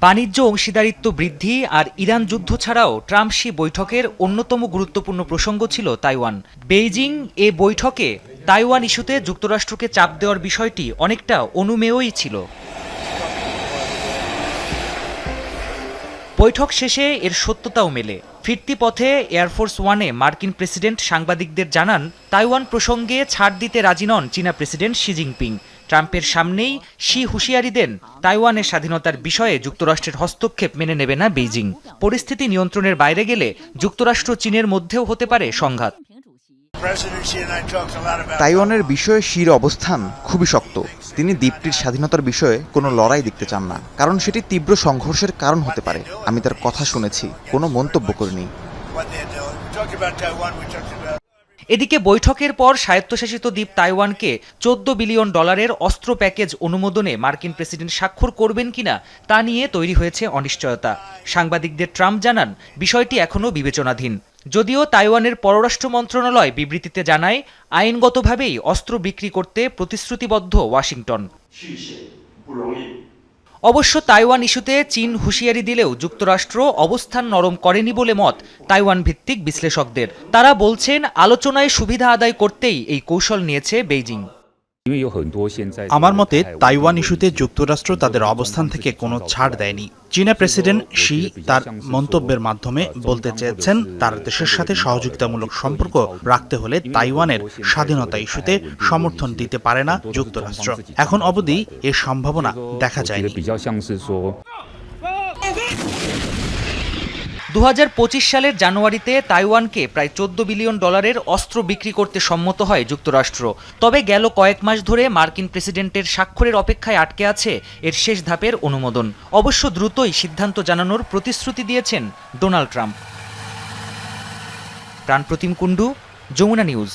বাণিজ্য অংশীদারিত্ব বৃদ্ধি আর ইরান যুদ্ধ ছাড়াও ট্রাম্প শি বৈঠকের অন্যতম গুরুত্বপূর্ণ প্রসঙ্গ ছিল তাইওয়ান। বেইজিং এ বৈঠকে তাইওয়ান ইস্যুতে যুক্তরাষ্ট্রকে চাপ দেওয়ার বিষয়টি অনেকটা অনুমেয়ই ছিল। বৈঠক শেষে এর সত্যতাও মেলে। ফিরতি পথে এয়ারফোর্স ওয়ানে মার্কিন প্রেসিডেন্ট সাংবাদিকদের জানান, তাইওয়ান প্রসঙ্গে ছাড় দিতে রাজি নন চীনা প্রেসিডেন্ট শি জিনপিং। ট্রাম্পের সামনেই শি হুঁশিয়ারি দেন, তাইওয়ানের স্বাধীনতার বিষয়ে যুক্তরাষ্ট্রের হস্তক্ষেপ মেনে নেবে না বেইজিং। পরিস্থিতি নিয়ন্ত্রণের বাইরে গেলে যুক্তরাষ্ট্র চীনের মধ্যেও হতে পারে সংঘাত। তাইওয়ানের বিষয়ে শির অবস্থান খুবই শক্ত। তিনি দ্বীপটির স্বাধীনতার বিষয়ে কোনো লড়াই দেখতে চান না, কারণ সেটি তীব্র সংঘর্ষের কারণ হতে পারে। আমি তার কথা শুনেছি, কোনো মন্তব্য করিনি। এদিকে বৈঠকের পর স্বায়ত্তশাসিত দ্বীপ তাইওয়ানকে $14 বিলিয়ন অস্ত্র প্যাকেজ অনুমোদনে মার্কিন প্রেসিডেন্ট স্বাক্ষর করবেন কিনা তা নিয়ে তৈরি হয়েছে অনিশ্চয়তা। সাংবাদিকদের ট্রাম্প জানান, বিষয়টি এখনও বিবেচনাধীন। যদিও তাইওয়ানের পররাষ্ট্র মন্ত্রণালয় বিবৃতিতে জানায়, আইনগতভাবেই অস্ত্র বিক্রি করতে প্রতিশ্রুতিবদ্ধ ওয়াশিংটন। অবশ্য তাইওয়ান ইস্যুতে চীন হুঁশিয়ারি দিলেও যুক্তরাষ্ট্র অবস্থান নরম করেনি বলে মত তাইওয়ান ভিত্তিক বিশ্লেষকদের। তারা বলছেন, আলোচনায় সুবিধা আদায় করতেই এই কৌশল নিয়েছে বেইজিং। আমার মতে তাইওয়ান ইস্যুতে যুক্তরাষ্ট্র তাদের অবস্থান থেকে কোনো ছাড় দেয়নি। চীনা প্রেসিডেন্ট শি তার মন্তব্যের মাধ্যমে বলতে চেয়েছেন, তার দেশের সাথে সহযোগিতামূলক সম্পর্ক রাখতে হলে তাইওয়ানের স্বাধীনতা ইস্যুতে সমর্থন দিতে পারে না যুক্তরাষ্ট্র। এখন অবধি এর সম্ভাবনা দেখা যায়নি। 2025 সালের জানুয়ারিতে তাইওয়ানকে প্রায় $14 বিলিয়ন অস্ত্র বিক্রি করতে সম্মত হয় যুক্তরাষ্ট্র। তবে গেল কয়েক মাস ধরে মার্কিন প্রেসিডেন্টের স্বাক্ষরের অপেক্ষায় আটকে আছে এর শেষ ধাপের অনুমোদন। অবশ্য দ্রুতই সিদ্ধান্ত জানানোর প্রতিশ্রুতি দিয়েছেন Donald Trump. Pranpratim Kundu, Jamuna news.